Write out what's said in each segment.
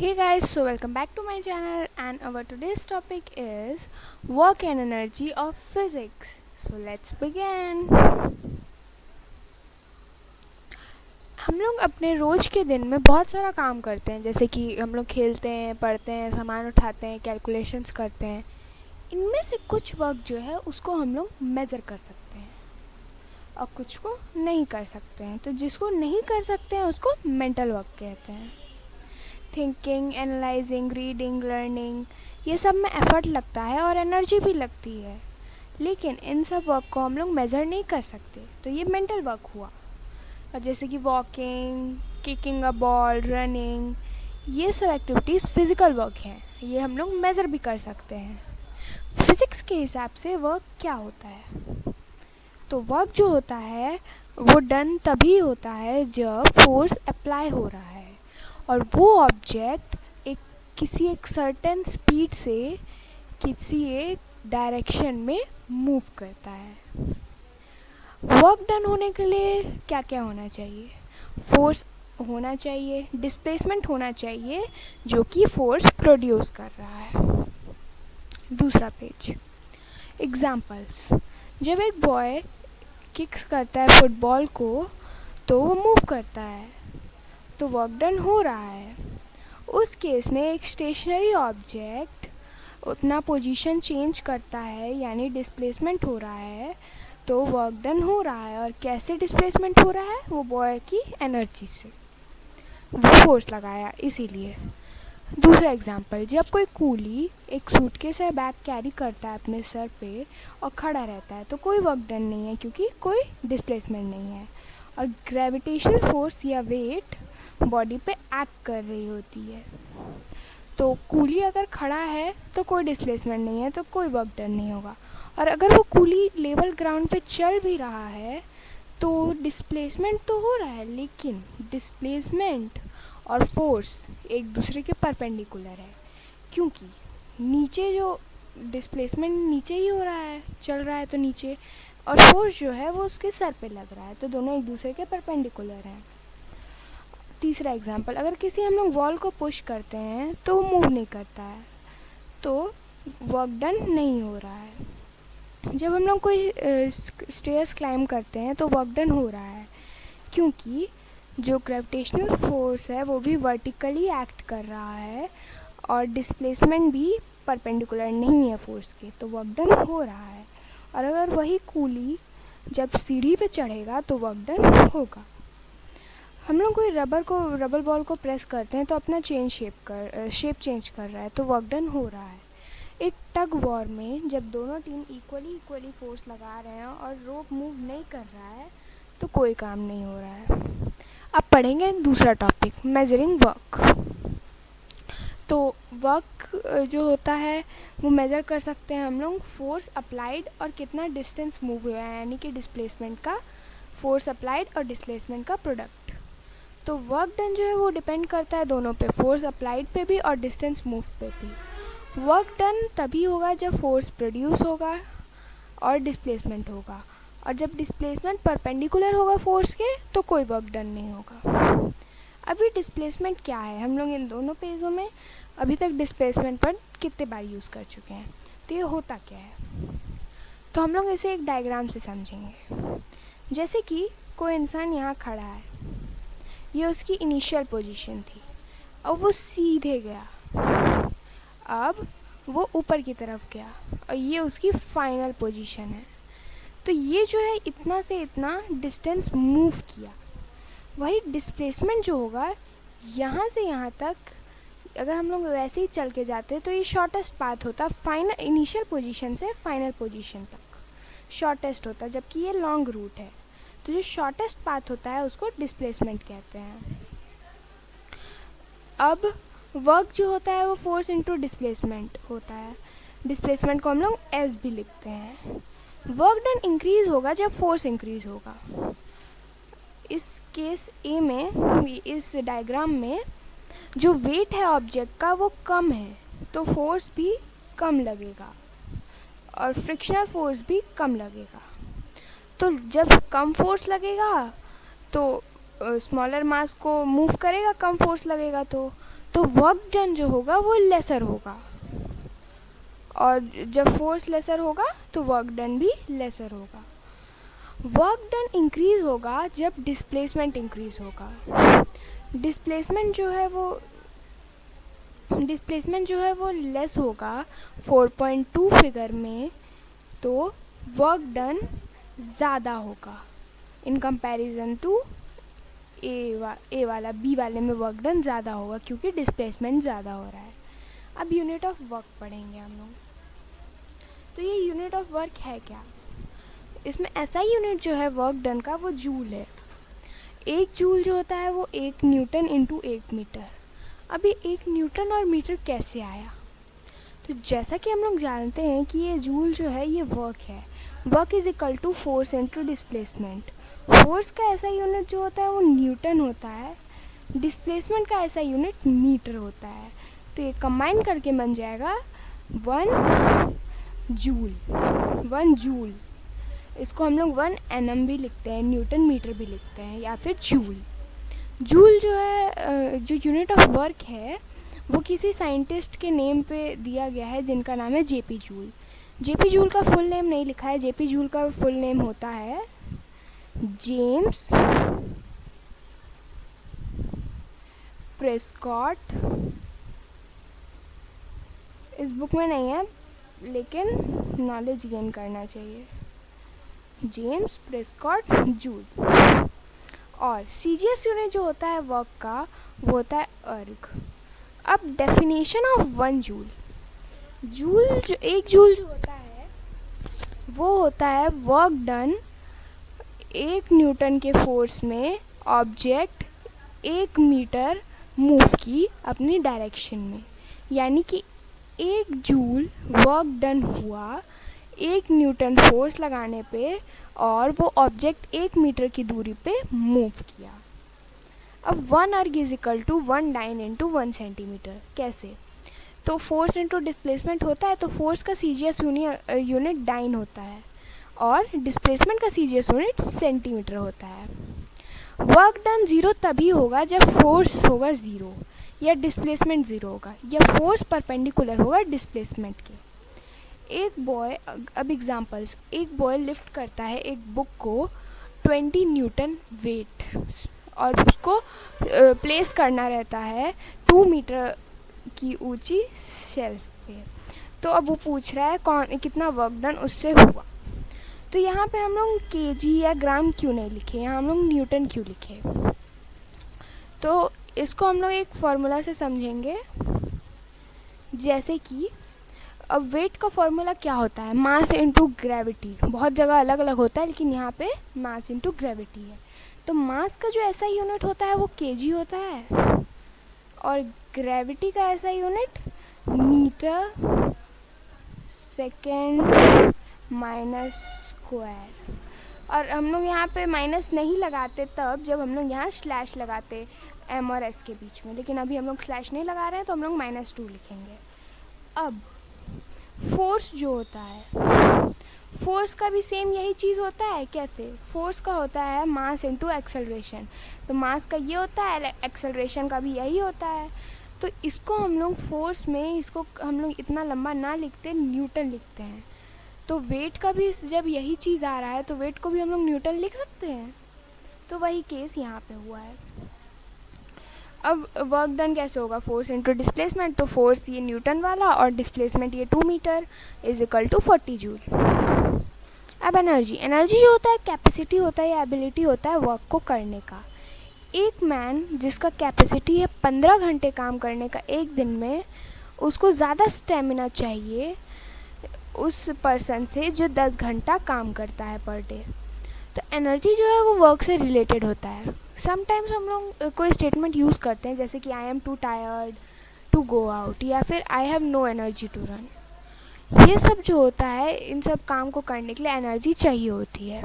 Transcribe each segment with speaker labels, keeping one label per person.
Speaker 1: Hey guys, so welcome back to my channel and our today's topic is work and energy of physics. So let's begin. हम लोग अपने रोज़ के दिन में बहुत सारा काम करते हैं, जैसे कि हम लोग खेलते हैं, पढ़ते हैं, सामान उठाते हैं, कैलकुलेशंस करते हैं। इनमें से कुछ वर्क जो है उसको हम लोग मेज़र कर सकते हैं और कुछ को नहीं कर सकते हैं। तो जिसको नहीं कर सकते हैं उसको मेंटल वर्क कहते हैं। थिंकिंग, एनालाइजिंग, रीडिंग, लर्निंग, ये सब में एफ़र्ट लगता है और एनर्जी भी लगती है, लेकिन इन सब वर्क को हम लोग मेज़र नहीं कर सकते, तो ये मेंटल वर्क हुआ। और जैसे कि walking, kicking a ball, running, ये सब एक्टिविटीज़ फ़िज़िकल वर्क हैं, ये हम लोग मेज़र भी कर सकते हैं। फ़िज़िक्स के हिसाब से वर्क क्या होता है? तो वर्क जो होता है वो डन तभी होता है जब फोर्स अप्लाई हो रहा है और वो ऑब्जेक्ट किसी एक सर्टेन स्पीड से किसी एक डायरेक्शन में मूव करता है। वर्क डन होने के लिए क्या क्या होना चाहिए? फोर्स होना चाहिए, डिस्प्लेसमेंट होना चाहिए जो कि फोर्स प्रोड्यूस कर रहा है। दूसरा पेज, एग्जाम्पल्स। जब एक बॉय किक्स करता है फुटबॉल को तो वो मूव करता है, तो वर्क डन हो रहा है। उस केस में एक स्टेशनरी ऑब्जेक्ट अपना पोजीशन चेंज करता है, यानी डिस्प्लेसमेंट हो रहा है, तो वर्क डन हो रहा है। और कैसे डिस्प्लेसमेंट हो रहा है? वो बॉय की एनर्जी से, वो फोर्स लगाया इसीलिए। दूसरा एग्जांपल, जब कोई कूली एक सूटकेस या बैग कैरी करता है अपने सर पे और खड़ा रहता है, तो कोई वर्क डन नहीं है क्योंकि कोई डिस्प्लेसमेंट नहीं है। और ग्रेविटेशनल फोर्स या वेट बॉडी पे एक्ट कर रही होती है, तो कूली अगर खड़ा है तो कोई डिस्प्लेसमेंट नहीं है, तो कोई वर्क डन नहीं होगा। और अगर वो कूली लेवल ग्राउंड पे चल भी रहा है तो डिस्प्लेसमेंट तो हो रहा है, लेकिन डिस्प्लेसमेंट और फोर्स एक दूसरे के परपेंडिकुलर है, क्योंकि नीचे जो डिस्प्लेसमेंट नीचे ही हो रहा है, चल रहा है तो नीचे, और फोर्स जो है वो उसके सर पे लग रहा है, तो दोनों एक दूसरे के परपेंडिकुलर हैं। तीसरा एग्जांपल, अगर किसी हम लोग वॉल को पुश करते हैं तो वो मूव नहीं करता है, तो वर्क डन नहीं हो रहा है। जब हम लोग कोई स्टेयर्स क्लाइंब करते हैं तो वर्क डन हो रहा है, क्योंकि जो ग्रेविटेशनल फोर्स है वो भी वर्टिकली एक्ट कर रहा है और डिस्प्लेसमेंट भी परपेंडिकुलर नहीं है फोर्स के, तो वर्क डन हो रहा है। और अगर वही कूली जब सीढ़ी पे चढ़ेगा तो वर्क डन होगा। हम लोग कोई रबर बॉल को प्रेस करते हैं तो अपना शेप चेंज कर रहा है, तो वर्क डन हो रहा है। एक टग वॉर में जब दोनों टीम इक्वली फोर्स लगा रहे हैं और रोप मूव नहीं कर रहा है, तो कोई काम नहीं हो रहा है। अब पढ़ेंगे दूसरा टॉपिक, मेजरिंग वर्क। तो वर्क जो होता है वो मेज़र कर सकते हैं हम लोग फोर्स अप्लाइड और कितना डिस्टेंस मूव हुआ है, यानी कि डिस्प्लेसमेंट का, फोर्स अप्लाइड और डिस्प्लेसमेंट का प्रोडक्ट। तो वर्क डन जो है वो डिपेंड करता है दोनों पे, फोर्स अप्लाइड पे भी और डिस्टेंस मूव पे भी। वर्क डन तभी होगा जब फोर्स प्रोड्यूस होगा और डिस्प्लेसमेंट होगा, और जब डिस्प्लेसमेंट परपेंडिकुलर होगा फोर्स के तो कोई वर्क डन नहीं होगा। अभी डिस्प्लेसमेंट क्या है, हम लोग इन दोनों पेजों में अभी तक डिस्प्लेसमेंट पर कितने बार यूज़ कर चुके हैं, तो ये होता क्या है। तो हम लोग इसे एक डायग्राम से समझेंगे। जैसे कि कोई इंसान यहाँ खड़ा है, ये उसकी इनिशियल पोजीशन थी, अब वो सीधे गया, अब वो ऊपर की तरफ गया और ये उसकी फाइनल पोजीशन है। तो ये जो है इतना से इतना डिस्टेंस मूव किया। वही डिस्प्लेसमेंट जो होगा यहाँ से यहाँ तक, अगर हम लोग वैसे ही चल के जाते तो ये शॉर्टेस्ट पाथ होता, फाइनल इनिशियल पोजीशन से फाइनल पोजीशन तक शॉर्टेस्ट होता, जबकि ये लॉन्ग रूट है। तो जो शॉर्टेस्ट पाथ होता है उसको डिस्प्लेसमेंट कहते हैं। अब वर्क जो होता है वो फोर्स इनटू डिस्प्लेसमेंट होता है, डिस्प्लेसमेंट को हम लोग एस भी लिखते हैं। वर्क डन इंक्रीज होगा जब फोर्स इंक्रीज होगा। इस केस ए में, इस डायग्राम में जो वेट है ऑब्जेक्ट का वो कम है, तो फोर्स भी कम लगेगा और फ्रिक्शनल फोर्स भी कम लगेगा। तो जब कम फोर्स लगेगा तो स्मॉलर मास को मूव करेगा, कम फोर्स लगेगा तो वर्क डन जो होगा वो लेसर होगा, और जब फोर्स लेसर होगा तो वर्क डन भी लेसर होगा। वर्क डन इंक्रीज होगा जब डिस्प्लेसमेंट इंक्रीज होगा। डिस्प्लेसमेंट जो है वो लेस होगा 4.2 फिगर में, तो वर्क डन ज़्यादा होगा इन कंपैरिजन टू ए वाला। बी वाले में वर्क डन ज़्यादा होगा क्योंकि डिस्प्लेसमेंट ज़्यादा हो रहा है। अब यूनिट ऑफ वर्क पढ़ेंगे हम लोग। तो ये यूनिट ऑफ वर्क है क्या? इसमें ऐसा यूनिट जो है वर्क डन का वो जूल है। एक जूल जो होता है वो 1 न्यूटन इंटू 1 मीटर। अभी 1 न्यूटन और मीटर कैसे आया? तो जैसा कि हम लोग जानते हैं कि ये जूल जो है ये वर्क है। Work is equal to force into displacement. Force का ऐसा यूनिट जो होता है वो न्यूटन होता है, डिस्प्लेसमेंट का ऐसा यूनिट मीटर होता है। तो ये कंबाइन करके बन जाएगा 1 जूल। इसको हम लोग 1 एनएम भी लिखते हैं, न्यूटन मीटर भी लिखते हैं, या फिर जूल जो है जो यूनिट ऑफ वर्क है वो किसी साइंटिस्ट के नेम पे दिया गया है जिनका नाम है जेपी जूल। जेपी जूल का फुल नेम नहीं लिखा है। जेपी जूल का फुल नेम होता है जेम्स प्रेस्कॉट। इस बुक में नहीं है लेकिन नॉलेज गेन करना चाहिए। James Prescott joule. और सीजीएस यूनिट जो होता है वर्क का वो होता है अर्ग। अब डेफिनेशन ऑफ 1 जूल। एक जूल जो होता है वो होता है वर्क डन 1 न्यूटन के फोर्स में ऑब्जेक्ट 1 मीटर मूव की अपनी डायरेक्शन में। यानी कि 1 जूल वर्क डन हुआ 1 न्यूटन फोर्स लगाने पे और वो ऑब्जेक्ट 1 मीटर की दूरी पे मूव किया। अब 1 erg is equal to 1 dyne into 1 centimetre. कैसे? तो फोर्स इंटू डिस्प्लेसमेंट होता है तो फोर्स का सीजीएस यूनिट डाइन होता है और डिस्प्लेसमेंट का सीजीएस यूनिट सेंटीमीटर होता है। वर्क डन 0 तभी होगा जब फोर्स होगा 0 या डिस्प्लेसमेंट 0 होगा या फोर्स परपेंडिकुलर होगा डिस्प्लेसमेंट के। अब एग्जांपल्स, एक बॉय लिफ्ट करता है एक बुक को 20 न्यूटन वेट और उसको प्लेस करना रहता है 2 मीटर की ऊंची शेल्फ पे। तो अब वो पूछ रहा है कितना वर्क डन उससे हुआ। तो यहाँ पे हम लोग केजी या ग्राम क्यों नहीं लिखे, यहाँ हम लोग न्यूटन क्यों लिखे? तो इसको हम लोग एक फार्मूला से समझेंगे। जैसे कि अब वेट का फॉर्मूला क्या होता है? Mass into gravity. बहुत जगह अलग अलग होता है लेकिन यहाँ पे मास इनटू ग्रेविटी है। तो मास का जो ऐसा यूनिट होता है वो केजी होता है और ग्रेविटी का ऐसा unit metre second minus square. और हम लोग यहाँ पे माइनस नहीं लगाते तब जब हम लोग यहाँ स्लैश लगाते एम और एस के बीच में, लेकिन अभी हम लोग स्लैश नहीं लगा रहे हैं तो हम लोग -2 लिखेंगे। अब फोर्स जो होता है, फोर्स का भी सेम यही चीज़ होता है। कैसे? फोर्स का होता है मास इनटू एक्सेलरेशन। तो मास का ये होता है, एक्सेलरेशन का भी यही होता है। तो इसको हम लोग फोर्स में इसको हम लोग इतना लंबा ना लिखते, न्यूटन लिखते हैं। तो वेट का भी जब यही चीज़ आ रहा है तो वेट को भी हम लोग न्यूटन लिख सकते हैं। तो वही केस यहाँ पे हुआ है। अब वर्क डन कैसे होगा? Force into displacement. तो फोर्स ये न्यूटन वाला और डिस्प्लेसमेंट ये 2 metre is equal to 40 joule. अब एनर्जी जो होता है कैपेसिटी होता है या एबिलिटी होता है वर्क को करने का। एक मैन जिसका कैपेसिटी है 15 घंटे काम करने का एक दिन में, उसको ज़्यादा स्टेमिना चाहिए उस पर्सन से जो 10 घंटा काम करता है पर डे। तो एनर्जी जो है वो वर्क से रिलेटेड होता है। समटाइम्स हम लोग कोई स्टेटमेंट यूज़ करते हैं जैसे कि I am too tired to go out या फिर I have no energy to run. ये सब जो होता है इन सब काम को करने के लिए एनर्जी चाहिए होती है।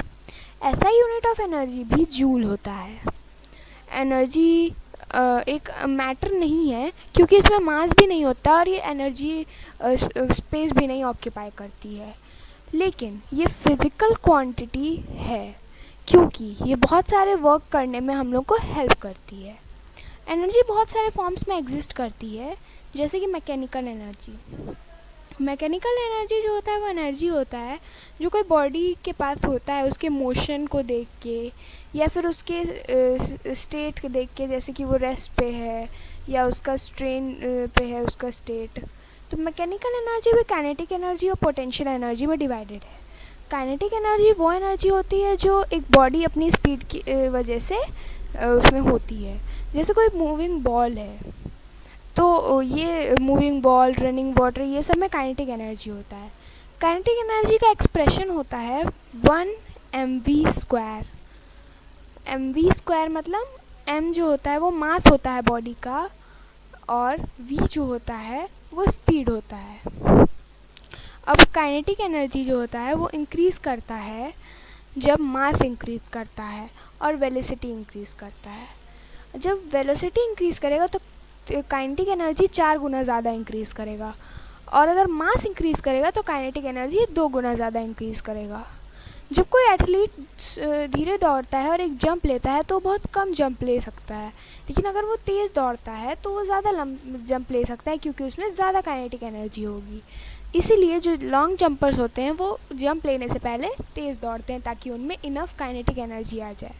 Speaker 1: ऐसा यूनिट ऑफ एनर्जी भी जूल होता है। एनर्जी एक मैटर नहीं है क्योंकि इसमें मास भी नहीं होता और ये एनर्जी स्पेस भी नहीं ऑक्यूपाई करती है, लेकिन ये फिज़िकल क्वांटिटी है क्योंकि ये बहुत सारे वर्क करने में हम लोग को हेल्प करती है। एनर्जी बहुत सारे फॉर्म्स में एग्जिस्ट करती है, जैसे कि मैकेनिकल एनर्जी। मैकेनिकल एनर्जी जो होता है वो एनर्जी होता है जो कोई बॉडी के पास होता है उसके मोशन को देख के या फिर उसके स्टेट को देख के, जैसे कि वो रेस्ट पे है या उसका स्ट्रेन पे है उसका स्टेट। तो मैकेनिकल एनर्जी भी काइनेटिक एनर्जी और पोटेंशियल एनर्जी में डिवाइडेड है। काइनेटिक एनर्जी वो एनर्जी होती है जो एक बॉडी अपनी स्पीड की वजह से उसमें होती है। जैसे कोई मूविंग बॉल है तो ये मूविंग बॉल, रनिंग वाटर, ये सब में काइनेटिक एनर्जी होता है। काइनेटिक एनर्जी का एक्सप्रेशन होता है 1 mv²। mv² मतलब m जो होता है वो मास होता है बॉडी का और v जो होता है वो स्पीड होता है। अब काइनेटिक एनर्जी जो होता है वो इंक्रीज़ करता है जब मास इंक्रीज़ करता है और वेलोसिटी इंक्रीज़ करता है। जब वेलोसिटी इंक्रीज़ करेगा तो काइनेटिक एनर्जी 4 गुना ज़्यादा इंक्रीज़ करेगा, और अगर मास इंक्रीज़ करेगा तो काइनेटिक एनर्जी 2 गुना ज़्यादा इंक्रीज़ करेगा। जब कोई एथलीट धीरे दौड़ता है और एक जंप लेता है तो बहुत कम जंप ले सकता है, लेकिन अगर वो तेज़ दौड़ता है तो वो ज़्यादा जंप ले सकता है क्योंकि उसमें ज़्यादा काइनेटिक एनर्जी होगी। इसीलिए जो लॉन्ग जंपर्स होते हैं वो जंप लेने से पहले तेज़ दौड़ते हैं ताकि उनमें इनफ काइनेटिक एनर्जी आ जाए।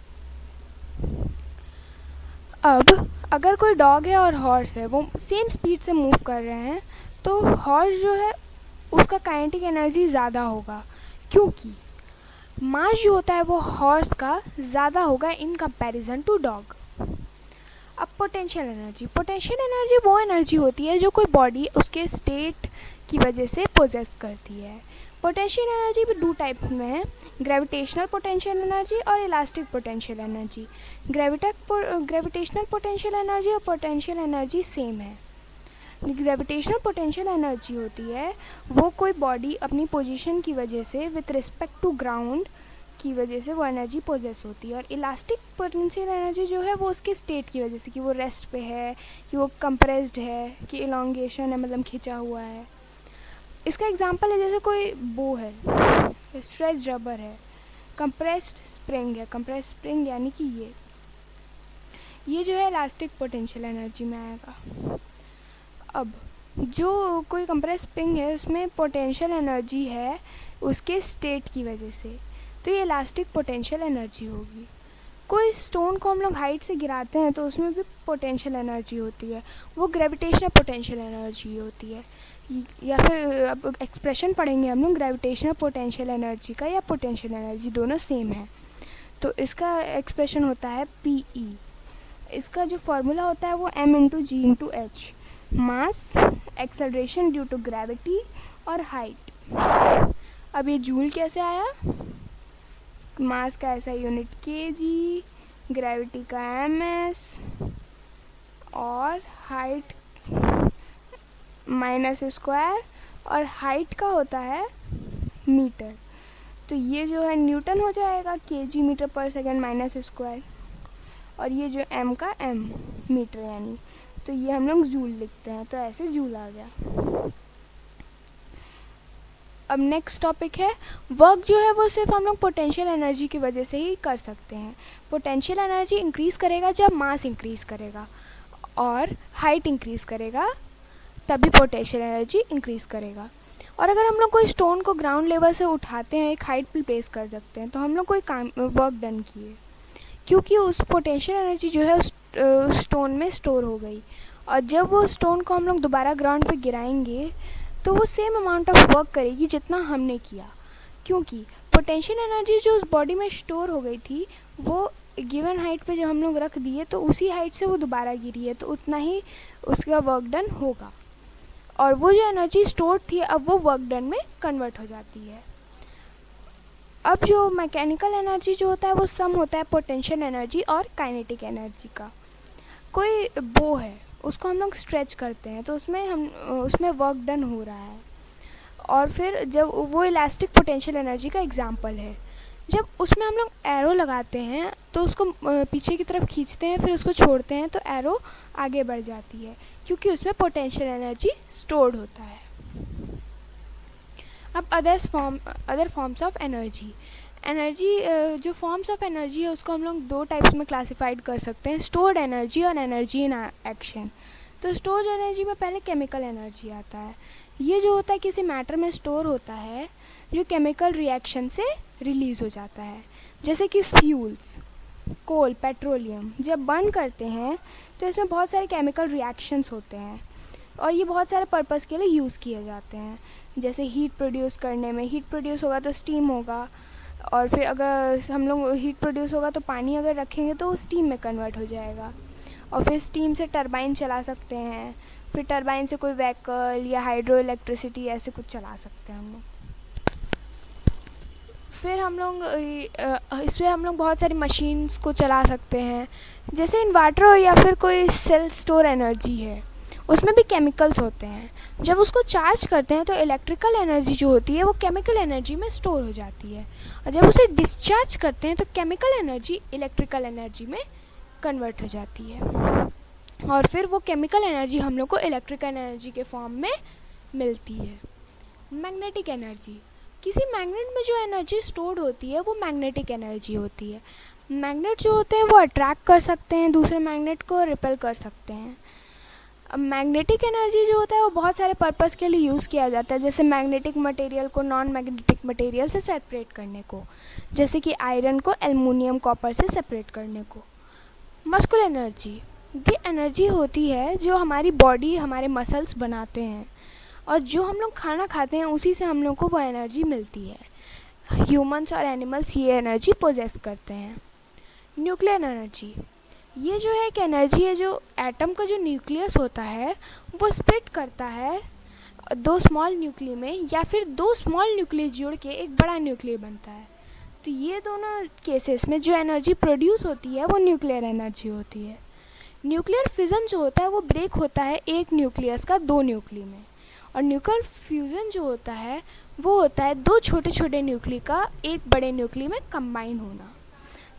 Speaker 1: अब अगर कोई डॉग है और हॉर्स है, वो सेम स्पीड से मूव कर रहे हैं, तो हॉर्स जो है उसका काइनेटिक एनर्जी ज़्यादा होगा क्योंकि मास जो होता है वो हॉर्स का ज़्यादा होगा इन कंपैरिजन टू डॉग। अब पोटेंशियल एनर्जी वो एनर्जी होती है जो कोई बॉडी उसके स्टेट की वजह से पोजेस करती है। पोटेंशियल एनर्जी भी 2 टाइप में है, ग्रेविटेशनल पोटेंशियल एनर्जी और elastic potential energy. Gravitational potential energy और पोटेंशियल एनर्जी सेम है। ग्रेविटेशनल पोटेंशियल एनर्जी होती है वो कोई बॉडी अपनी पोजीशन की वजह से विथ रिस्पेक्ट टू ग्राउंड की वजह से वो एनर्जी पोजेस होती है। और इलास्टिक पोटेंशियल एनर्जी जो है वो उसके स्टेट की वजह से, कि वो रेस्ट पे है, कि वो कंप्रेस्ड है, कि इलॉन्गेशन है मतलब खिंचा हुआ है। इसका एग्जांपल है जैसे कोई बो है, स्ट्रेच रबर है, कंप्रेस्ड स्प्रिंग है। कंप्रेस्ड स्प्रिंग यानी कि ये जो है इलास्टिक पोटेंशियल एनर्जी में आएगा। अब जो कोई कंप्रेस स्प्रिंग है उसमें पोटेंशियल एनर्जी है उसके स्टेट की वजह से, तो ये इलास्टिक पोटेंशियल एनर्जी होगी। कोई स्टोन को हम लोग हाइट से गिराते हैं तो उसमें भी पोटेंशियल एनर्जी होती है, वो ग्रेविटेशनल पोटेंशियल एनर्जी होती है। या फिर अब एक्सप्रेशन पढ़ेंगे हम लोग ग्रेविटेशनल पोटेंशियल एनर्जी का या पोटेंशियल एनर्जी, दोनों सेम है। तो इसका एक्सप्रेशन होता है PE। इसका जो फार्मूला होता है वो m×g/h, mass, acceleration due to gravity और हाइट। अब ये जूल कैसे आया? मास का ऐसा यूनिट kg, ग्रेविटी का ms और हाइट -² और हाइट का होता है मीटर। तो ये जो है न्यूटन हो जाएगा, kg मीटर पर सेकेंड -², और ये जो m का m मीटर यानी, तो ये हम लोग जूल लिखते हैं, तो ऐसे जूल आ गया। अब नेक्स्ट टॉपिक है वर्क जो है वो सिर्फ हम लोग पोटेंशियल एनर्जी की वजह से ही कर सकते हैं। पोटेंशियल एनर्जी इंक्रीज़ करेगा जब मास इंक्रीज़ करेगा और हाइट इंक्रीज़ करेगा, तभी पोटेंशियल एनर्जी इंक्रीज़ करेगा। और अगर हम लोग कोई स्टोन को ग्राउंड लेवल से उठाते हैं, एक हाइट पे प्लेस कर सकते हैं, तो हम लोग कोई काम वर्क डन किए, क्योंकि उस पोटेंशियल एनर्जी जो है उस स्टोन में स्टोर हो गई। और जब वो स्टोन को हम लोग दोबारा ग्राउंड पे गिराएंगे तो वो सेम अमाउंट ऑफ वर्क करेगी जितना हमने किया, क्योंकि पोटेंशियल एनर्जी जो उस बॉडी में स्टोर हो गई थी वो गिवन हाइट पे जो हम लोग रख दिए तो उसी हाइट से वो दोबारा गिरी है, तो उतना ही उसका वर्क डन होगा। और वो जो एनर्जी स्टोर थी अब वो वर्क डन में कन्वर्ट हो जाती है। अब जो मैकेनिकल एनर्जी जो होता है वो सम होता है पोटेंशियल एनर्जी और काइनेटिक एनर्जी का। कोई बो है, उसको हम लोग स्ट्रेच करते हैं तो उसमें वर्क डन हो रहा है, और फिर जब वो इलास्टिक पोटेंशियल एनर्जी का एग्जांपल है। जब उसमें हम लोग एरो लगाते हैं तो उसको पीछे की तरफ खींचते हैं, फिर उसको छोड़ते हैं तो एरो आगे बढ़ जाती है, क्योंकि उसमें पोटेंशियल एनर्जी स्टोर्ड होता है। अब other forms of energy. Energy जो फॉर्म्स ऑफ एनर्जी है उसको हम लोग दो टाइप्स में क्लासिफाइड कर सकते हैं, स्टोर्ड एनर्जी और एनर्जी इन एक्शन। तो स्टोर्ड एनर्जी में पहले केमिकल एनर्जी आता है। ये जो होता है किसी मैटर में स्टोर होता है जो केमिकल रिएक्शन से रिलीज़ हो जाता है, जैसे कि फ्यूल्स, कोल, पेट्रोलियम जब बर्न करते हैं तो इसमें बहुत सारे केमिकल रिएक्शंस होते हैं और ये बहुत सारे पर्पस के लिए यूज़ किए जाते हैं। जैसे हीट प्रोड्यूस करने में, हीट प्रोड्यूस होगा तो स्टीम होगा, और फिर अगर हम लोग हीट प्रोड्यूस होगा तो पानी अगर रखेंगे तो वो स्टीम में कन्वर्ट हो जाएगा, और फिर स्टीम से टरबाइन चला सकते हैं, फिर टरबाइन से कोई व्हीकल या हाइड्रो इलेक्ट्रिसिटी ऐसे कुछ चला सकते हैं हम लोग। फिर हम लोग इसमें हम लोग बहुत सारी मशीन्स को चला सकते हैं, जैसे इन्वर्टर या फिर कोई सेल स्टोर एनर्जी है, उसमें भी केमिकल्स होते हैं। जब उसको चार्ज करते हैं तो इलेक्ट्रिकल एनर्जी जो होती है वो केमिकल एनर्जी में स्टोर हो जाती है, और जब उसे डिस्चार्ज करते हैं तो केमिकल एनर्जी इलेक्ट्रिकल एनर्जी में कन्वर्ट हो जाती है, और फिर वो केमिकल एनर्जी हम लोग को इलेक्ट्रिकल एनर्जी के फॉर्म में मिलती है। मैग्नेटिक एनर्जी, किसी मैग्नेट में जो एनर्जी स्टोर्ड होती है वो मैग्नेटिक एनर्जी होती है। मैग्नेट जो होते हैं वो अट्रैक्ट कर सकते हैं दूसरे मैग्नेट को, रिपेल कर सकते हैं। अब मैग्नेटिक एनर्जी जो होता है वो बहुत सारे पर्पस के लिए यूज़ किया जाता है, जैसे मैग्नेटिक मटेरियल को नॉन मैग्नेटिक मटेरियल से सेपरेट करने को, जैसे कि आयरन को एल्युमिनियम कॉपर से सेपरेट करने को। मस्कुलर एनर्जी, ये एनर्जी होती है जो हमारी बॉडी, हमारे मसल्स बनाते हैं, और जो हम लोग खाना खाते हैं उसी से हम लोग को वो एनर्जी मिलती है। ह्यूमंस और एनिमल्स ये एनर्जी पोजेस करते हैं। न्यूक्लियर एनर्जी, ये जो है एक एनर्जी है जो एटम का जो न्यूक्लियस होता है वो स्प्लिट करता है दो स्मॉल न्यूक्लिय में, या फिर दो स्मॉल न्यूक्लिय जुड़ के एक बड़ा न्यूक्लिय बनता है। तो ये दोनों केसेस में जो एनर्जी प्रोड्यूस होती है वो न्यूक्लियर एनर्जी होती है। न्यूक्लियर फिजन जो होता है वो ब्रेक होता है एक न्यूक्लियस का दो न्यूक्लिय में, और न्यूक्लियर फ्यूज़न जो होता है वो होता है दो छोटे छोटे न्यूक्लिय का एक बड़े न्यूक्लिय में कंबाइन होना।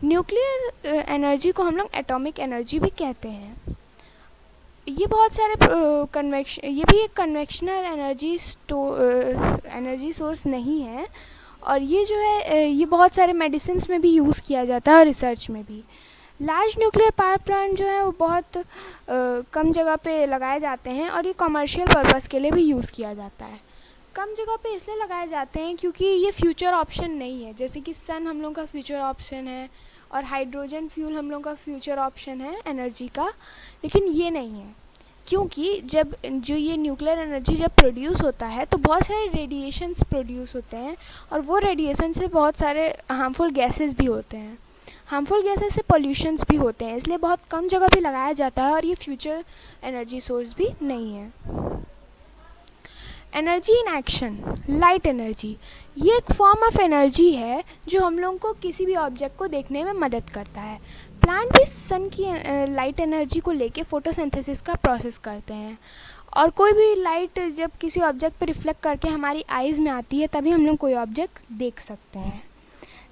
Speaker 1: न्यूक्लियर एनर्जी को हम लोग एटॉमिक एनर्जी भी कहते हैं। ये बहुत सारे ये भी एक कन्वेक्शनल एनर्जी सोर्स नहीं है, और ये जो है ये बहुत सारे मेडिसिन्स में भी यूज़ किया जाता है और रिसर्च में भी। लार्ज न्यूक्लियर पावर प्लांट जो है वो बहुत कम जगह पे लगाए जाते हैं, और ये कमर्शियल पर्पस के लिए भी यूज़ किया जाता है। कम जगह पे इसलिए लगाए जाते हैं क्योंकि ये फ्यूचर ऑप्शन नहीं है, जैसे कि सन हम लोग का फ्यूचर ऑप्शन है और हाइड्रोजन फ्यूल हम लोग का फ्यूचर ऑप्शन है एनर्जी का, लेकिन ये नहीं है, क्योंकि जब जो ये न्यूक्लियर एनर्जी जब प्रोड्यूस होता है तो बहुत सारे रेडिएशंस प्रोड्यूस होते हैं, और वो रेडिएशन से बहुत सारे हार्मफुल गैसेस भी होते हैं। हार्मफुल गैसेस से पॉल्यूशंस भी होते हैं, इसलिए बहुत कम जगह पे लगाया जाता है, और ये फ्यूचर एनर्जी सोर्स भी नहीं है। Energy in action, light energy, ये एक फॉर्म ऑफ एनर्जी है जो हम लोगों को किसी भी ऑब्जेक्ट को देखने में मदद करता है। प्लांट भी सन की लाइट एनर्जी को लेके फोटोसिंथेसिस का प्रोसेस करते हैं, और कोई भी लाइट जब किसी ऑब्जेक्ट पर रिफ्लेक्ट करके हमारी आइज़ में आती है तभी हम लोग कोई ऑब्जेक्ट देख सकते हैं।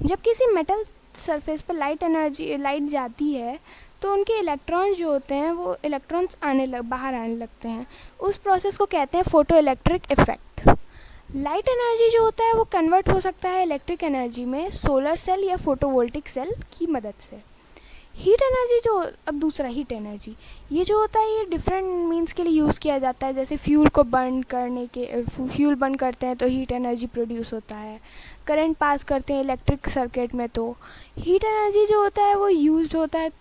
Speaker 1: जब किसी मेटल सरफेस पर लाइट जाती है तो उनके इलेक्ट्रॉन्स जो होते हैं वो इलेक्ट्रॉन्स बाहर आने लगते हैं, उस प्रोसेस को कहते हैं photo electric effect. Light energy जो होता है वो कन्वर्ट हो सकता है इलेक्ट्रिक एनर्जी में सोलर सेल या फोटोवोल्टिक सेल की मदद से। हीट एनर्जी जो, अब दूसरा हीट एनर्जी, ये जो होता है ये डिफरेंट मीन्स के लिए यूज़ किया जाता है, जैसे फ्यूल बर्न करते हैं तो हीट एनर्जी प्रोड्यूस होता है, करंट पास करते हैं इलेक्ट्रिक सर्किट में तो हीट एनर्जी जो होता है वो यूज़ होता है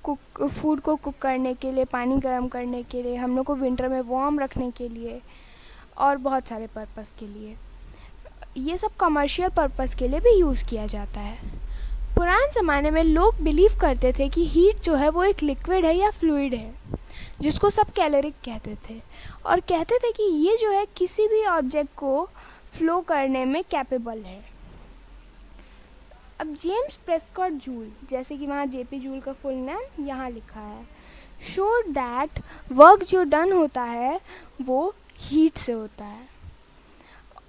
Speaker 1: फूड को कुक करने के लिए, पानी गर्म करने के लिए, हम लोग को विंटर में वार्म रखने के लिए, और बहुत सारे पर्पस के लिए। ये सब कमर्शियल पर्पस के लिए भी यूज़ किया जाता है। पुराने ज़माने में लोग बिलीव करते थे कि हीट जो है वो एक लिक्विड है या फ्लूइड है, जिसको सब कैलोरिक कहते थे, और कहते थे कि ये जो है किसी भी ऑब्जेक्ट को फ्लो करने में कैपेबल है। अब जेम्स प्रेस्कॉट जूल, जैसे कि वहाँ जेपी जूल का फुल नाम यहाँ लिखा है, शोड दैट वर्क जो डन होता है वो हीट से होता है,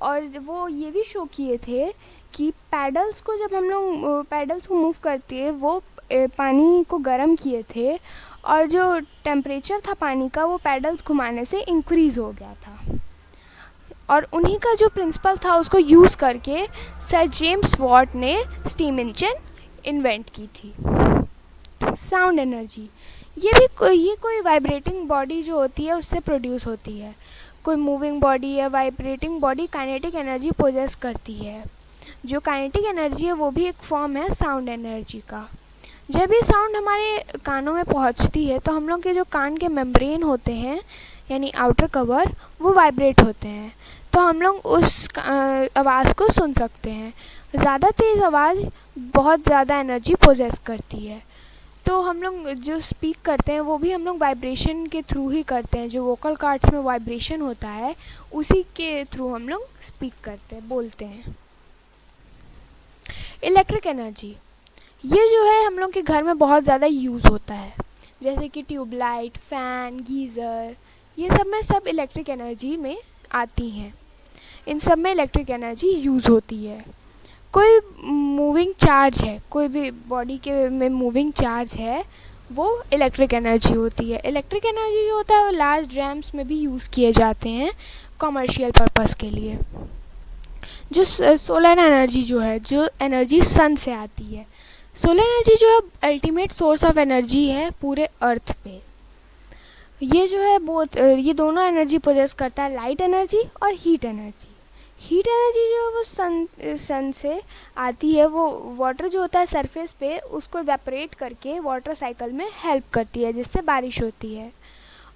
Speaker 1: और वो ये भी शो किए थे कि पैडल्स को जब हम लोग पैडल्स को मूव करते हैं वो पानी को गर्म किए थे, और जो टेम्परेचर था पानी का वो पैडल्स घुमाने से इंक्रीज़ हो गया था। और उन्हीं का जो प्रिंसिपल था उसको यूज़ करके सर जेम्स वॉट ने स्टीम इंजन इन्वेंट की थी। साउंड एनर्जी, ये कोई वाइब्रेटिंग बॉडी जो होती है उससे प्रोड्यूस होती है। कोई मूविंग बॉडी या vibrating body kinetic energy possess करती है। जो काइनेटिक एनर्जी है वो भी एक फॉर्म है साउंड एनर्जी का। जब ये साउंड हमारे कानों में पहुंचती है तो हम लोग के जो कान के मेम्ब्रेन होते हैं यानी आउटर कवर वो वाइब्रेट होते हैं, तो हम लोग उस आवाज़ को सुन सकते हैं। ज़्यादा तेज़ आवाज़ बहुत ज़्यादा एनर्जी पोजेस करती है, तो हम लोग जो स्पीक करते हैं वो भी हम लोग वाइब्रेशन के थ्रू ही करते हैं। जो वोकल कार्ड्स में वाइब्रेशन होता है उसी के थ्रू हम लोग स्पीक करते हैं, बोलते हैं। इलेक्ट्रिक एनर्जी, ये जो है हम लोग के घर में बहुत ज़्यादा यूज़ होता है, जैसे कि ट्यूबलाइट, फ़ैन, गीज़र, ये सब में सब इलेक्ट्रिक एनर्जी में आती हैं। इन सब में इलेक्ट्रिक एनर्जी यूज़ होती है। कोई मूविंग चार्ज है, कोई भी बॉडी के में मूविंग चार्ज है, वो इलेक्ट्रिक एनर्जी होती है। इलेक्ट्रिक एनर्जी जो होता है वो लार्ज ड्रम्स में भी यूज़ किए जाते हैं कमर्शियल पर्पस के लिए। जो सोलर एनर्जी जो है, जो एनर्जी सन से आती है, सोलर एनर्जी जो है अल्टीमेट सोर्स ऑफ एनर्जी है पूरे अर्थ पे। ये जो है बहुत ये दोनों एनर्जी पोजेस करता है, लाइट एनर्जी और हीट एनर्जी। हीट एनर्जी जो है वो सन से आती है। वो वाटर जो होता है सरफेस पे उसको इवेपोरेट करके वाटर साइकिल में हेल्प करती है, जिससे बारिश होती है।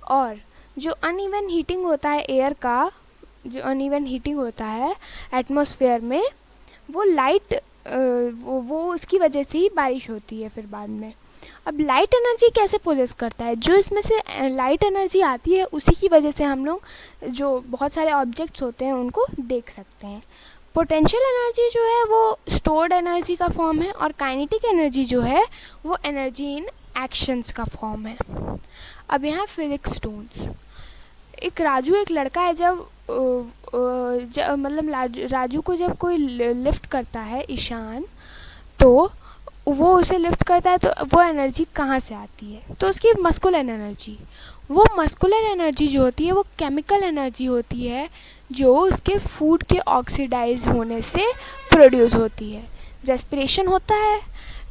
Speaker 1: और जो अनइवन हीटिंग होता है एयर का, जो अनइवन हीटिंग होता है एटमॉस्फेयर में, वो लाइट वो उसकी वजह से ही बारिश होती है फिर बाद में। अब लाइट एनर्जी कैसे पोजेस करता है? जो इसमें से लाइट एनर्जी आती है उसी की वजह से हम लोग जो बहुत सारे ऑब्जेक्ट्स होते हैं उनको देख सकते हैं। पोटेंशियल एनर्जी जो है वो स्टोर्ड एनर्जी का फॉर्म है, और काइनेटिक एनर्जी जो है वो एनर्जी इन एक्शंस का फॉर्म है। अब यहाँ फिजिक्स टूल्स, एक लड़का है, जब मतलब राजू को जब कोई लिफ्ट करता है, ईशान, तो वो उसे लिफ्ट करता है, तो वो एनर्जी कहाँ से आती है? तो उसकी मस्कुलर एनर्जी। वो मस्कुलर एनर्जी जो होती है वो केमिकल एनर्जी होती है, जो उसके फूड के ऑक्सीडाइज होने से प्रोड्यूस होती है। रेस्पिरेशन होता है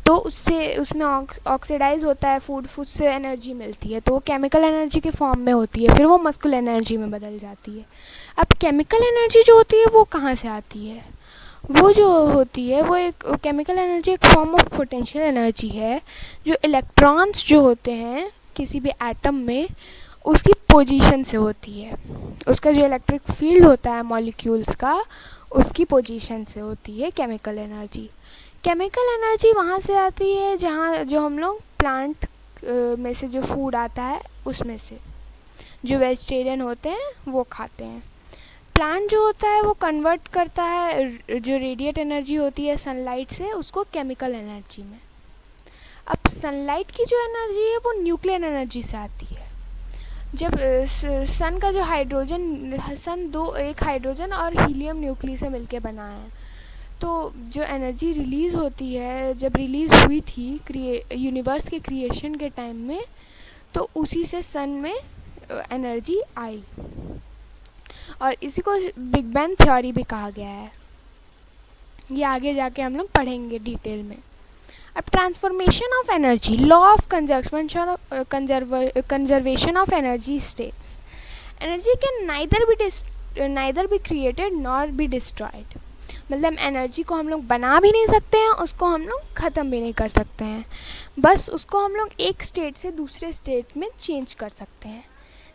Speaker 1: तो उसमें ऑक्सीडाइज होता है फूड से एनर्जी मिलती है, तो वो केमिकल एनर्जी के फॉर्म में होती है, फिर वो मस्कुलर एनर्जी में बदल जाती है। अब केमिकल एनर्जी जो होती है वो कहाँ से आती है? वो जो होती है वो एक केमिकल एनर्जी एक फॉर्म ऑफ पोटेंशियल एनर्जी है, जो इलेक्ट्रॉन्स जो होते हैं किसी भी एटम में उसकी पोजीशन से होती है। उसका जो इलेक्ट्रिक फील्ड होता है मॉलिक्यूल्स का, उसकी पोजीशन से होती है केमिकल एनर्जी। केमिकल एनर्जी वहाँ से आती है जहाँ जो हम लोग प्लांट में से जो फूड आता है उसमें से, जो वेजिटेरियन होते हैं वो खाते हैं। प्लांट जो होता है वो कन्वर्ट करता है जो रेडिएट एनर्जी होती है सनलाइट से, उसको केमिकल एनर्जी में। अब सनलाइट की जो एनर्जी है वो न्यूक्लियर एनर्जी से आती है। जब सन का जो एक हाइड्रोजन और हीलियम न्यूक्ली से मिलके बना है, तो जो एनर्जी रिलीज़ होती है, जब रिलीज़ हुई थी यूनिवर्स के क्रिएशन के टाइम में, तो उसी से सन में एनर्जी आई, और इसी को बिग बैंग थ्योरी भी कहा गया है। ये आगे जाके हम लोग पढ़ेंगे डिटेल में। अब transformation of energy, law of conservation of energy states, energy can neither be created nor be destroyed. मतलब एनर्जी को हम लोग बना भी नहीं सकते हैं, उसको हम लोग ख़त्म भी नहीं कर सकते हैं, बस उसको हम लोग एक स्टेट से दूसरे स्टेट में चेंज कर सकते हैं।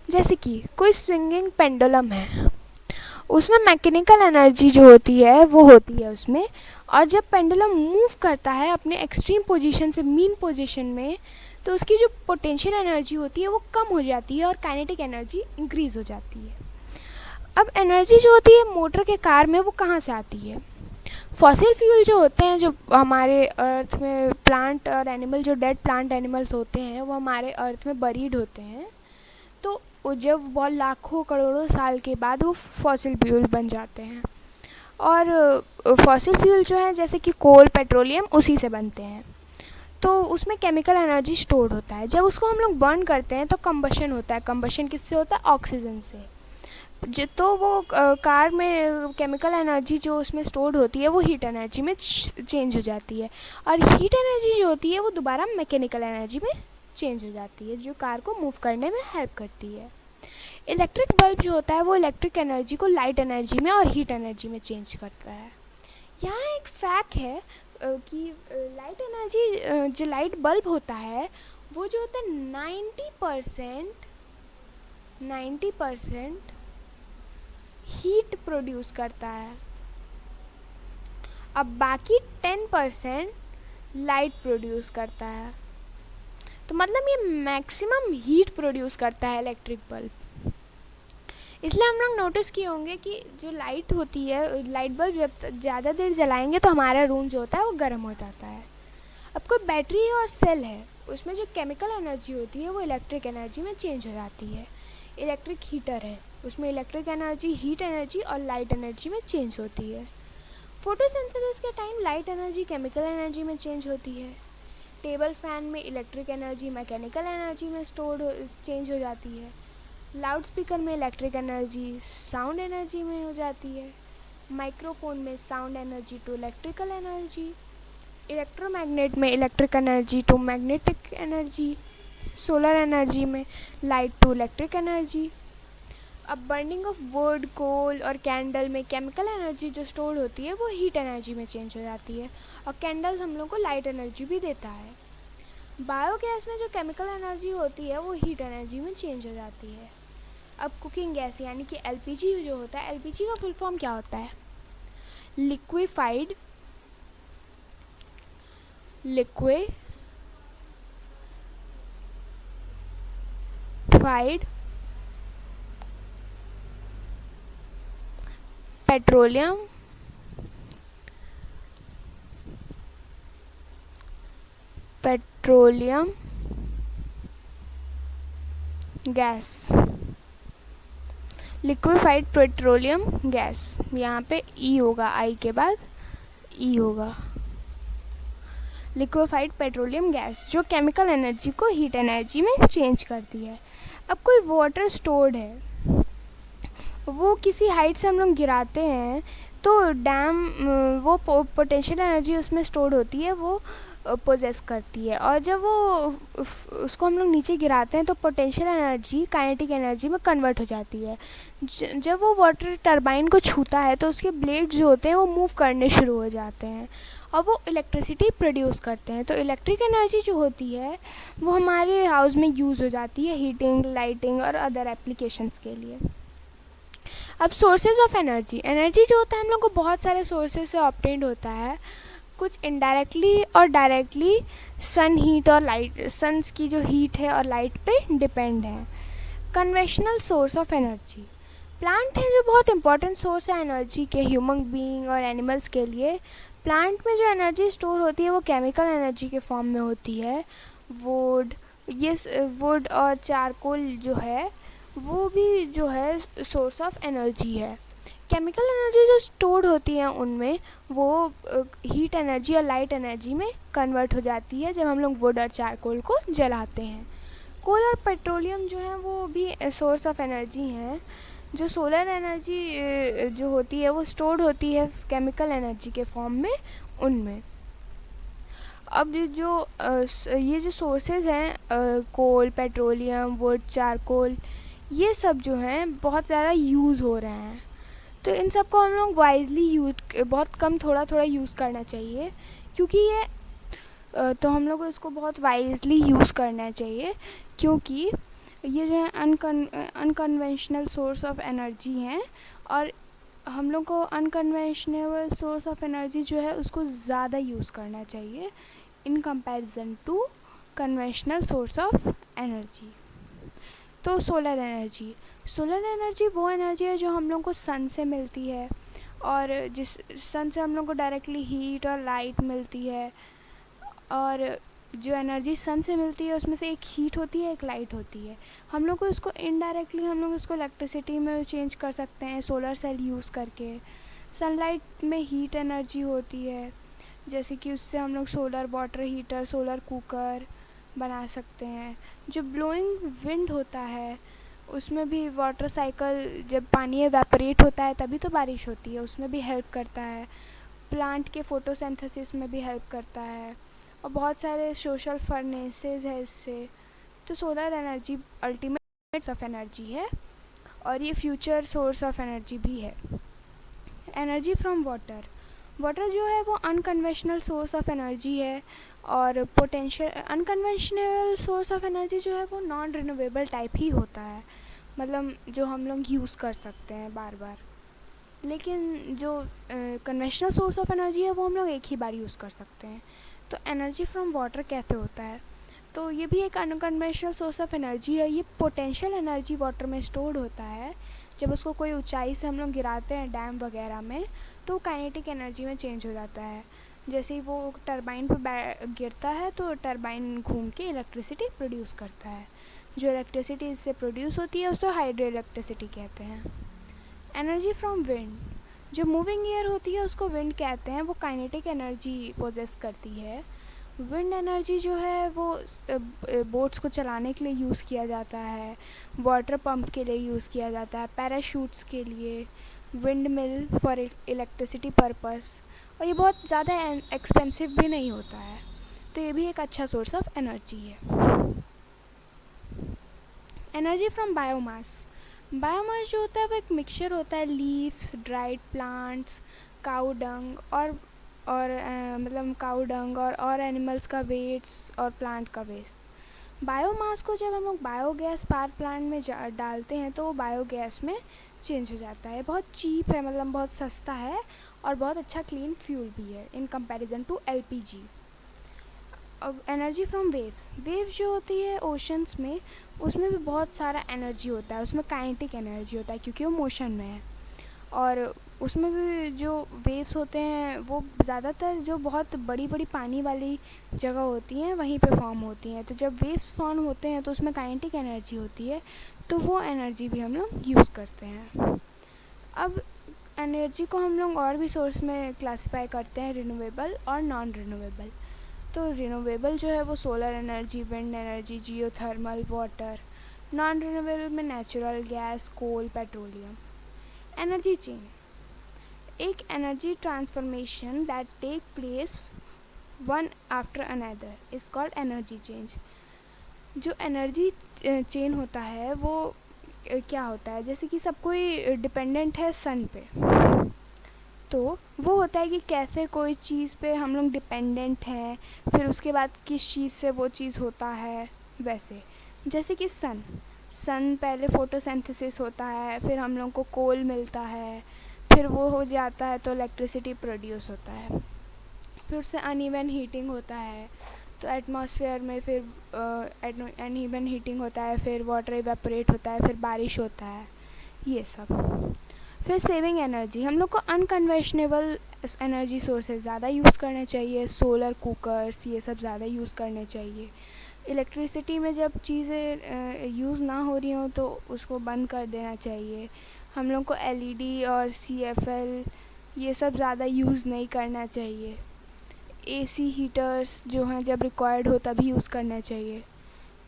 Speaker 1: जैसे कि कोई स्विंगिंग पेंडुलम है, उसमें मैकेनिकल एनर्जी जो होती है वो होती है उसमें, और जब पेंडुलम मूव करता है अपने एक्सट्रीम पोजीशन से मीन पोजीशन में, तो उसकी जो पोटेंशियल एनर्जी होती है वो कम हो जाती है और काइनेटिक एनर्जी इंक्रीज़ हो जाती है। अब एनर्जी जो होती है मोटर के कार में वो कहाँ से आती है? फॉसिल फ्यूल जो होते हैं, जो हमारे अर्थ में प्लांट और एनिमल, जो डेड प्लांट एनिमल्स होते हैं वो हमारे अर्थ में बरीड होते हैं, तो जब बहुत लाखों करोड़ों साल के बाद वो फॉसिल फ्यूल बन जाते हैं। और फॉसिल फ्यूल जो है जैसे कि कोल, पेट्रोलियम, उसी से बनते हैं, तो उसमें केमिकल एनर्जी स्टोर्ड होता है। जब उसको हम लोग बर्न करते हैं तो कंबशन होता है। कंबशन किससे होता है? ऑक्सीजन से। तो वो कार में केमिकल एनर्जी जो उसमें स्टोर्ड होती है वो हीट एनर्जी में चेंज हो जाती है, और हीट एनर्जी जो होती है वो दोबारा मैकेनिकल एनर्जी में चेंज हो जाती है, जो कार को मूव करने में हेल्प करती है। इलेक्ट्रिक बल्ब जो होता है वो इलेक्ट्रिक एनर्जी को लाइट एनर्जी में और हीट एनर्जी में चेंज करता है। यहाँ एक फैक्ट है कि लाइट एनर्जी, जो लाइट बल्ब होता है वो जो होता है 90% हीट प्रोड्यूस करता है, अब बाकी 10% लाइट प्रोड्यूस करता है। तो मतलब ये मैक्सिमम हीट प्रोड्यूस करता है इलेक्ट्रिक बल्ब। इसलिए हम लोग नोटिस किए होंगे कि जो लाइट होती है, लाइट बल्ब जब ज़्यादा देर जलाएंगे तो हमारा रूम जो होता है वो गर्म हो जाता है। अब कोई बैटरी और सेल है, उसमें जो केमिकल एनर्जी होती है वो इलेक्ट्रिक एनर्जी में चेंज हो जाती है। इलेक्ट्रिक हीटर है, उसमें इलेक्ट्रिक एनर्जी, हीट एनर्जी और लाइट एनर्जी में चेंज होती है। फोटोसिंथेसिस के time light energy chemical energy में चेंज होती है। टेबल फैन में इलेक्ट्रिक एनर्जी मैकेनिकल एनर्जी में चेंज हो जाती है। लाउड स्पीकर में इलेक्ट्रिक एनर्जी साउंड एनर्जी में हो जाती है। माइक्रोफोन में sound energy to electrical energy. Electromagnet में electric energy to magnetic energy. Solar energy में लाइट टू इलेक्ट्रिक एनर्जी। अब बर्निंग ऑफ वुड, कोल और कैंडल में केमिकल एनर्जी जो स्टोर होती है वो हीट एनर्जी में चेंज हो जाती है, और कैंडल्स हम लोग को लाइट एनर्जी भी देता है। बायोगैस में जो केमिकल एनर्जी होती है वो हीट एनर्जी में चेंज हो जाती है। अब कुकिंग गैस यानी कि एलपीजी जो होता है, एलपीजी का फुल फॉर्म क्या होता है? Liquefied petroleum gas. Liquefied petroleum gas, यहाँ पे ई होगा, आई के बाद ई होगा। लिक्विफाइड पेट्रोलियम गैस जो केमिकल एनर्जी को हीट एनर्जी में चेंज करती है। अब कोई वाटर स्टोर्ड है, वो किसी हाइट से हम लोग गिराते हैं तो डैम वो पोटेंशियल एनर्जी उसमें स्टोर्ड होती है वो पोजेस करती है, और जब वो उसको हम लोग नीचे गिराते हैं तो पोटेंशियल एनर्जी काइनेटिक एनर्जी में कन्वर्ट हो जाती है। जब वो वाटर टरबाइन को छूता है तो उसके ब्लेड्स जो होते हैं वो मूव करने शुरू हो जाते हैं और वो इलेक्ट्रिसिटी प्रोड्यूस करते हैं। तो इलेक्ट्रिक एनर्जी जो होती है वो हमारे हाउस में यूज़ हो जाती है हीटिंग, लाइटिंग और अदर एप्लीकेशंस के लिए। अब सोर्सेज ऑफ एनर्जी, एनर्जी जो होता है हम लोग को बहुत सारे सोर्सेज से ऑब्टेन्ड होता है, कुछ इनडायरेक्टली और डायरेक्टली सन हीट और लाइट, सन्स की जो हीट है और लाइट पे डिपेंड है। Conventional source of energy, plant है जो बहुत इंपॉर्टेंट सोर्स है एनर्जी के ह्यूमन बीइंग और एनिमल्स के लिए। प्लांट में जो एनर्जी स्टोर होती है वो केमिकल एनर्जी के फॉर्म में होती है। वुड और चारकोल जो है वो भी जो है सोर्स ऑफ एनर्जी है। केमिकल एनर्जी जो स्टोर्ड होती है उनमें वो हीट एनर्जी और लाइट एनर्जी में कन्वर्ट हो जाती है जब हम लोग वुड और चारकोल को जलाते हैं। कोल और पेट्रोलियम जो है वो भी सोर्स ऑफ एनर्जी हैं। जो सोलर एनर्जी जो होती है वो स्टोर्ड होती है केमिकल एनर्जी के फॉर्म में उनमें। अब ये जो सोर्सेज हैं कोल, पेट्रोलियम, वुड, चारकोल, ये सब जो हैं बहुत ज़्यादा यूज़ हो रहे हैं, तो इन सब को हम लोग वाइजली बहुत कम थोड़ा थोड़ा यूज़ करना चाहिए, क्योंकि ये तो हम लोग को इसको बहुत वाइजली यूज़ करना चाहिए, क्योंकि ये जो है अनकन्वेंशनल सोर्स ऑफ एनर्जी हैं, और हम लोग को अनकन्वेंशनल सोर्स ऑफ एनर्जी जो है उसको ज़्यादा यूज़ करना चाहिए in comparison to conventional source of energy. तो सोलर एनर्जी वो एनर्जी है जो हम लोग को सन से मिलती है, और जिस सन से हम लोग को डायरेक्टली हीट और लाइट मिलती है, और जो एनर्जी सन से मिलती है उसमें से एक हीट होती है, एक लाइट होती है। हम लोग को इसको इनडायरेक्टली हम लोग इसको इलेक्ट्रिसिटी में चेंज कर सकते हैं सोलर सेल यूज़ करके। सनलाइट में हीट एनर्जी होती है, जैसे कि उससे हम लोग solar water heater, solar cooker बना सकते हैं। जो ब्लोइंग विंड होता है उसमें भी वाटर साइकिल, जब पानी एवेपोरेट होता है तभी तो बारिश होती है, उसमें भी हेल्प करता है। प्लांट के फोटोसिंथेसिस में भी हेल्प करता है, और बहुत सारे सोशल फर्नेसेस है इससे। तो solar energy ultimate source of energy है, और ये फ्यूचर सोर्स ऑफ एनर्जी भी है। एनर्जी फ्रॉम वाटर, वाटर जो है वो अनकन्वेंशनल सोर्स ऑफ एनर्जी है, और potential unconventional source of energy जो है वो नॉन रिन्यूएबल टाइप ही होता है, मतलब जो हम लोग यूज़ कर सकते हैं बार बार। लेकिन जो कन्वेंशनल सोर्स ऑफ एनर्जी है वो हम लोग एक ही बार यूज़ कर सकते हैं। तो एनर्जी फ्रॉम वाटर कैसे होता है, तो ये भी एक अनकन्वेंशनल सोर्स ऑफ एनर्जी है। ये पोटेंशियल एनर्जी वाटर में स्टोर्ड होता है। जब उसको कोई ऊंचाई से हम लोग गिराते हैं डैम वगैरह में, तो काइनेटिक एनर्जी में चेंज हो जाता है। जैसे ही वो टरबाइन पर गिरता है तो टरबाइन घूम के इलेक्ट्रिसिटी प्रोड्यूस करता है। जो इलेक्ट्रिसिटी इससे प्रोड्यूस होती है उसको हाइड्रो इलेक्ट्रिसिटी कहते हैं। एनर्जी फ्रॉम विंड, जो मूविंग एयर होती है उसको विंड कहते हैं, वो काइनेटिक एनर्जी पोजेस करती है। विंड एनर्जी जो है वो बोट्स को चलाने के लिए यूज़ किया जाता है, वाटर पंप के लिए यूज़ किया जाता है, पैराशूट्स के लिए, wind mill for electricity purpose. और ये बहुत ज़्यादा एक्सपेंसिव भी नहीं होता है, तो ये भी एक अच्छा सोर्स ऑफ एनर्जी है। एनर्जी फ्रॉम बायोमास, बायोमास जो होता है वो एक मिक्सचर होता है लीव्स, ड्राइड प्लांट्स, काऊ डंग मतलब काऊ डंग और एनिमल्स का वेट्स और प्लांट का वेस्ट। बायोमास को जब हम लोग बायोगैस पावर प्लांट में डालते हैं तो वो बायोगैस में चेंज हो जाता है। बहुत चीप है, मतलब बहुत सस्ता है, और बहुत अच्छा क्लीन फ्यूल भी है in comparison to LPG. Energy from waves, waves जो होती है ओशंस में, उसमें भी बहुत सारा एनर्जी होता है, उसमें काइनेटिक एनर्जी होता है क्योंकि वो मोशन में है। और उसमें भी जो वेव्स होते हैं वो ज़्यादातर जो बहुत बड़ी बड़ी पानी वाली जगह होती हैं वहीं पे फॉर्म होती हैं। तो जब वेव्स फॉर्म होते हैं तो उसमें काइनेटिक एनर्जी होती है, तो वो एनर्जी भी हम लोग यूज़ करते हैं। अब एनर्जी को हम लोग और भी सोर्स में क्लासिफाई करते हैं, रिन्यूएबल और नॉन रिन्यूएबल। तो रिन्यूएबल जो है वो solar energy, wind energy, geothermal, water. Non renewable में natural gas, coal, petroleum. Energy chain, एक energy transformation that take place one after another is called energy change. जो एनर्जी चेन होता है वो क्या होता है, जैसे कि सब कोई डिपेंडेंट है सन पे, तो वो होता है कि कैसे कोई चीज़ पे हम लोग डिपेंडेंट हैं, फिर उसके बाद किस चीज़ से वो चीज़ होता है। वैसे जैसे कि सन पहले फोटोसिंथेसिस होता है, फिर हम लोग को कोल मिलता है, फिर वो हो जाता है तो इलेक्ट्रिसिटी प्रोड्यूस होता है, फिर उससे अनइवन हीटिंग होता है, तो एटमॉस्फेयर में फिर अनइवन हीटिंग होता है, फिर वाटर इवेपोरेट होता है, फिर बारिश होता है, ये सब। फिर सेविंग एनर्जी, हम लोग को अनकन्वेंशनल एनर्जी सोर्सेज ज़्यादा यूज़ करने चाहिए, सोलर कुकर्स ये सब ज़्यादा यूज़ करने चाहिए। इलेक्ट्रिसिटी में जब चीज़ें यूज़ ना हो रही हों तो उसको बंद कर देना चाहिए। हम लोग को एलईडी और सीएफएल ये सब ज़्यादा यूज़ नहीं करना चाहिए। एसी हीटर्स जो हैं जब रिक्वायर्ड हो तभी यूज़ करना चाहिए।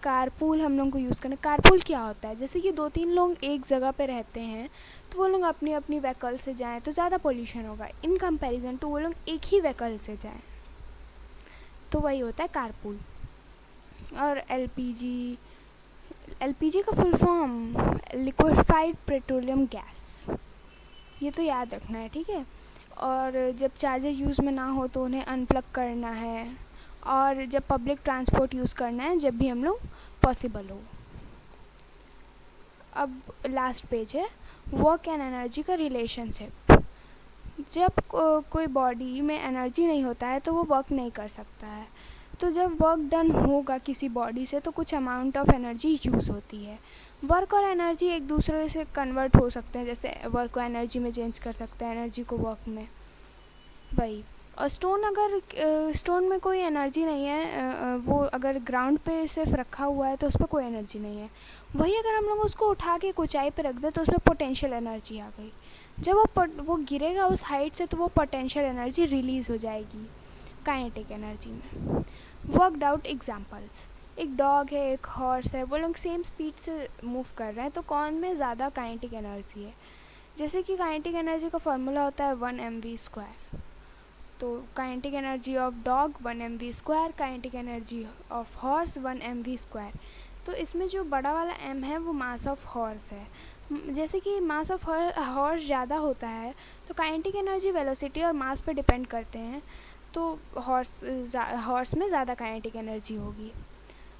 Speaker 1: कारपूल हम लोग को यूज़ करना। कारपूल क्या होता है, जैसे कि 2-3 लोग एक जगह पे रहते हैं तो वो लोग अपनी अपनी व्हीकल से जाएं तो ज़्यादा पोल्यूशन होगा इन कंपैरिजन टू वो लोग एक ही व्हीकल से जाएं, तो वही होता है कारपूल। और एलपीजी, एलपीजी का full form liquefied petroleum gas, ये तो याद रखना है, ठीक है। और जब चार्जर यूज़ में ना हो तो उन्हें अनप्लग करना है, और जब पब्लिक ट्रांसपोर्ट यूज़ करना है जब भी हम लोग पॉसिबल हो। अब लास्ट पेज है, वर्क एंड एनर्जी का रिलेशनशिप। जब कोई बॉडी में एनर्जी नहीं होता है तो वो वर्क नहीं कर सकता है, तो जब वर्क डन होगा किसी बॉडी से तो कुछ अमाउंट ऑफ एनर्जी यूज़ होती है। वर्क और एनर्जी एक दूसरे से कन्वर्ट हो सकते हैं, जैसे वर्क को एनर्जी में चेंज कर सकते हैं, एनर्जी को वर्क में, वही। और स्टोन में कोई एनर्जी नहीं है, वो अगर ग्राउंड पे सिर्फ रखा हुआ है तो उस पर कोई एनर्जी नहीं है। वही अगर हम लोग उसको उठा के ऊंचाई पे रख दें तो उसमें पोटेंशियल एनर्जी आ गई। जब वो गिरेगा उस हाइट से तो वो पोटेंशियल एनर्जी रिलीज़ हो जाएगी काइनेटिक एनर्जी में। वर्कड आउट एग्जांपल्स, एक डॉग है, एक हॉर्स है, वो लोग सेम स्पीड से मूव कर रहे हैं, तो कौन में ज़्यादा काइनेटिक एनर्जी है? जैसे कि काइनेटिक एनर्जी का फॉर्मूला होता है 1 mv²। तो kinetic energy of dog 1 mv², kinetic energy of horse 1 mv²। तो इसमें जो बड़ा वाला m है वो मास ऑफ हॉर्स है। जैसे कि मास ऑफ हॉर्स ज़्यादा होता है तो काइनेटिक एनर्जी वेलोसिटी और मास पे डिपेंड करते हैं, तो हॉर्स में ज़्यादा काइनेटिक एनर्जी होगी।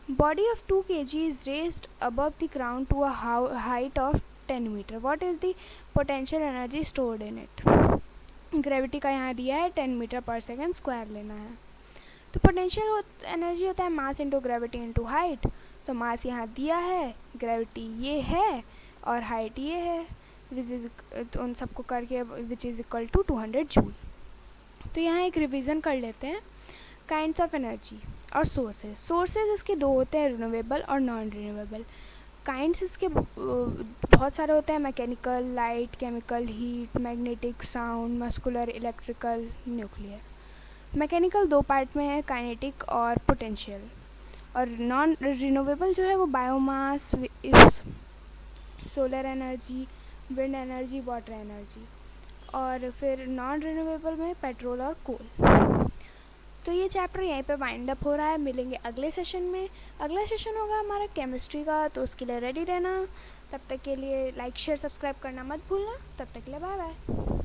Speaker 1: Body of 2 kg is raised above the ground to a height of 10 meter. What is the potential energy stored in it? Gravity का यहाँ दिया है 10 मीटर पर सेकेंड स्क्वायर लेना है। तो पोटेंशियल एनर्जी होता है mass into gravity into height. तो मास यहाँ दिया है, ग्रेविटी ये है और हाइट ये है, तो उन सबको करके विच इज़ इक्वल टू 200 जूल। तो यहाँ एक रिवीजन कर लेते हैं काइंड्स ऑफ एनर्जी और सोर्सेज इसके दो होते हैं, रिन्यूएबल और नॉन रिन्यूएबल। काइंड्स इसके बहुत सारे होते हैं, mechanical, light, chemical, heat, magnetic, sound, muscular, electrical, nuclear. Mechanical दो पार्ट में है, काइनेटिक और पोटेंशियल। और नॉन रिन्यूएबल जो है वो biomass, solar energy, wind energy, water energy. और फिर नॉन रिन्यूएबल में पेट्रोल और कोल। तो ये चैप्टर यहीं पे वाइंड अप हो रहा है। मिलेंगे अगले सेशन में। अगला सेशन होगा हमारा केमिस्ट्री का, तो उसके लिए रेडी रहना। तब तक के लिए लाइक शेयर सब्सक्राइब करना मत भूलना। तब तक के लिए बाय बाय।